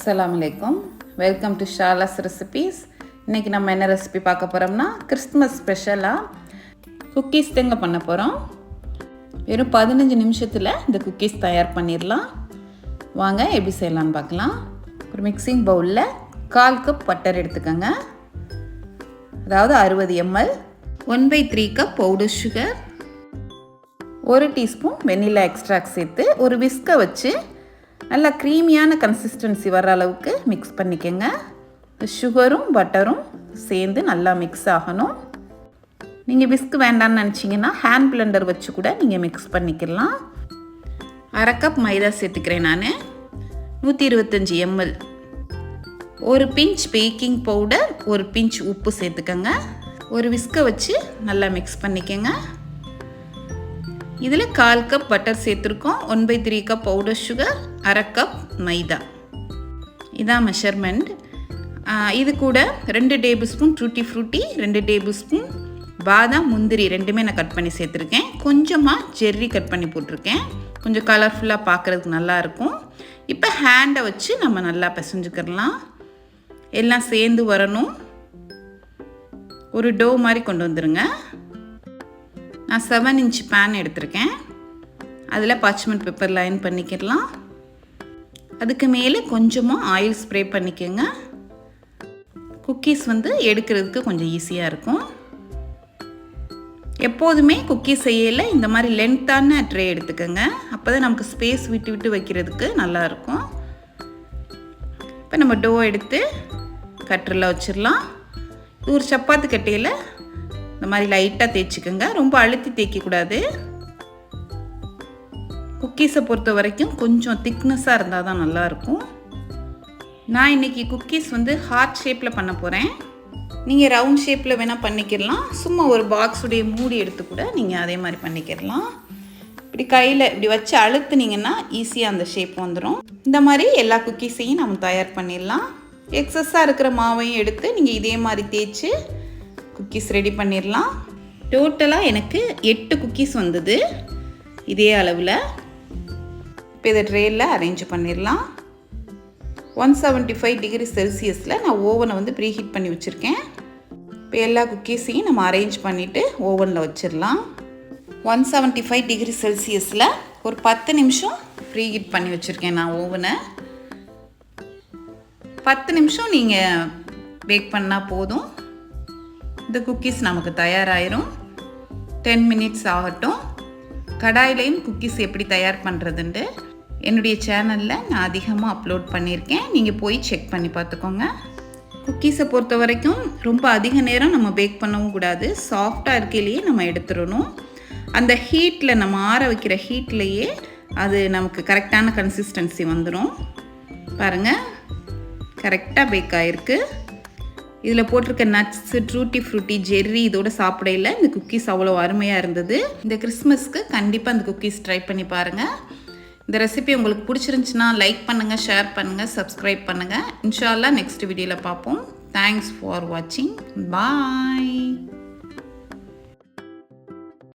அஸ்ஸலாமு அலைக்கும். Welcome to Shala's recipes. இன்றைக்கி நம்ம என்ன ரெசிபி பார்க்க போகிறோம்னா கிறிஸ்மஸ் ஸ்பெஷலாக குக்கீஸ் தாங்க பண்ண போகிறோம். வெறும் 15 நிமிஷத்தில் இந்த குக்கீஸ் தயார் பண்ணிடலாம். வாங்க எப்படி செய்யலான்னு பார்க்கலாம். ஒரு மிக்சிங் பவுலில் 1/4 கப் பட்டர் எடுத்துக்கோங்க, அதாவது 60 ml. 1/3 cup powder sugar, 1 teaspoon vanilla extract சேர்த்து ஒரு விஸ்கை வச்சு நல்லா க்ரீமியான கன்சிஸ்டன்சி வர அளவுக்கு மிக்ஸ் பண்ணிக்கோங்க. சுகரும் பட்டரும் சேர்ந்து நல்லா மிக்ஸ் ஆகணும். நீங்கள் விஸ்க் வேண்டான்னு நினச்சிங்கன்னா ஹேண்ட் பிளெண்டர் வச்சு கூட நீங்கள் மிக்ஸ் பண்ணிக்கலாம். 1/2 கப் மைதா சேர்த்துக்கிறேன் நான். 125 ml. ஒரு பிஞ்ச் பேக்கிங் பவுடர், ஒரு பிஞ்ச் உப்பு சேர்த்துக்கோங்க. ஒரு விஸ்கை வச்சு நல்லா மிக்ஸ் பண்ணிக்கோங்க. இதில் 1/4 கப் பட்டர் சேர்த்துருக்கோம், 1/3 கப் பவுடர் சுகர், 1/2 கப் மைதா. இதான் மெஷர்மெண்ட். இது கூட 2 table spoon tutti frutti, 2 table spoon பாதாம், முந்திரி ரெண்டுமே நான் கட் பண்ணி சேர்த்துருக்கேன். கொஞ்சமாக ஜெர்ரி கட் பண்ணி போட்டிருக்கேன், கொஞ்சம் கலர்ஃபுல்லாக பார்க்குறதுக்கு நல்லாயிருக்கும். இப்போ ஹேண்டை வச்சு நம்ம நல்லா பிசைஞ்சுக்கிடலாம். எல்லாம் சேர்ந்து வரணும். ஒரு டோ மாதிரி கொண்டு வந்துடுங்க. நான் 7 இன்ச் பேன் எடுத்திருக்கேன். அதில் பார்ச்மெண்ட் பேப்பர் லைன் பண்ணிக்கிடலாம். அதுக்கு மேலே கொஞ்சமாக ஆயில் ஸ்ப்ரே பண்ணிக்கோங்க. குக்கீஸ் எடுக்கிறதுக்கு கொஞ்சம் ஈஸியாக இருக்கும். எப்போதுமே குக்கீஸ் செய்யல இந்த மாதிரி லென்த்தான ட்ரே எடுத்துக்கோங்க, அப்போ தான் நமக்கு ஸ்பேஸ் விட்டு விட்டு வைக்கிறதுக்கு நல்லாயிருக்கும். இப்போ நம்ம டோ எடுத்து கட்டரில் வச்சிடலாம். இது ஒரு சப்பாத்தி கட்டையில் இந்த மாதிரி லைட்டாக தேய்ச்சிக்கோங்க, ரொம்ப அழுத்தி தேய்க்கக்கூடாது. குக்கீஸை பொறுத்த வரைக்கும் கொஞ்சம் திக்னஸாக இருந்தால் தான் நல்லாயிருக்கும். நான் இன்றைக்கி குக்கீஸ் ஹார்ட் ஷேப்பில் பண்ண போகிறேன். நீங்கள் ரவுண்ட் ஷேப்பில் வேணால் பண்ணிக்கிடலாம். சும்மா ஒரு பாக்ஸுடைய மூடி எடுத்து கூட நீங்கள் அதே மாதிரி பண்ணிக்கிடலாம். இப்படி கையில் இப்படி வச்சு அழுத்துனீங்கன்னா ஈஸியாக அந்த ஷேப் வந்துடும். இந்த மாதிரி எல்லா குக்கீஸையும் நம்ம தயார் பண்ணிடலாம். எக்ஸஸாக இருக்கிற மாவையும் எடுத்து நீங்கள் இதே மாதிரி தேய்ச்சி குக்கீஸ் ரெடி பண்ணிடலாம். டோட்டலாக எனக்கு 8 குக்கீஸ் வந்தது இதே அளவில். இப்போ இதை ட்ரேயில் அரேஞ்ச் பண்ணிடலாம். 175 டிகிரி செல்சியஸில் நான் ஓவனை ப்ரீஹீட் பண்ணி வச்சுருக்கேன். இப்போ எல்லா குக்கீஸையும் நம்ம அரேஞ்ச் பண்ணிவிட்டு ஓவனில் வச்சிடலாம். 175 டிகிரி செல்சியஸில் ஒரு 10 நிமிஷம் ப்ரீஹீட் பண்ணி வச்சுருக்கேன் நான் ஓவனை. 10 நிமிஷம் நீங்கள் பேக் பண்ணால் போதும். இந்த குக்கீஸ் நமக்கு தயாராகிரும். 10 மினிட்ஸ் ஆகட்டும். கடாயிலையும் குக்கீஸ் எப்படி தயார் பண்ணுறதுன்ட்டு என்னுடைய சேனலில் நான் அதிகமாக அப்லோட் பண்ணியிருக்கேன், நீங்கள் போய் செக் பண்ணி பார்த்துக்கோங்க. குக்கீஸை பொறுத்த வரைக்கும் ரொம்ப அதிக நேரம் நம்ம பேக் பண்ணவும் கூடாது. சாஃப்டாக இருக்கையிலேயே நம்ம எடுத்துடணும். அந்த ஹீட்டில் நம்ம ஆற வைக்கிற ஹீட்லேயே அது நமக்கு கரெக்டான கன்சிஸ்டன்சி வந்துடும். பாருங்கள், கரெக்டாக பேக் ஆகிருக்கு. இதில் போட்டிருக்க நட்ஸு, டூட்டி ஃப்ரூட்டி, ஜெர்ரி இதோட சாப்பிடையில் இந்த குக்கீஸ் அவ்வளோ அருமையாக இருந்தது. இந்த கிறிஸ்மஸ்க்கு கண்டிப்பாக இந்த குக்கீஸ் ட்ரை பண்ணி பாருங்கள். இந்த ரெசிபி உங்களுக்கு பிடிச்சிருந்துச்சுன்னா லைக் பண்ணுங்கள், ஷேர் பண்ணுங்கள், சப்ஸ்கிரைப் பண்ணுங்கள். இன்ஷா அல்லாஹ் நெக்ஸ்ட் வீடியோவில் பார்ப்போம். தேங்க்ஸ் ஃபார் வாட்சிங். பாய்.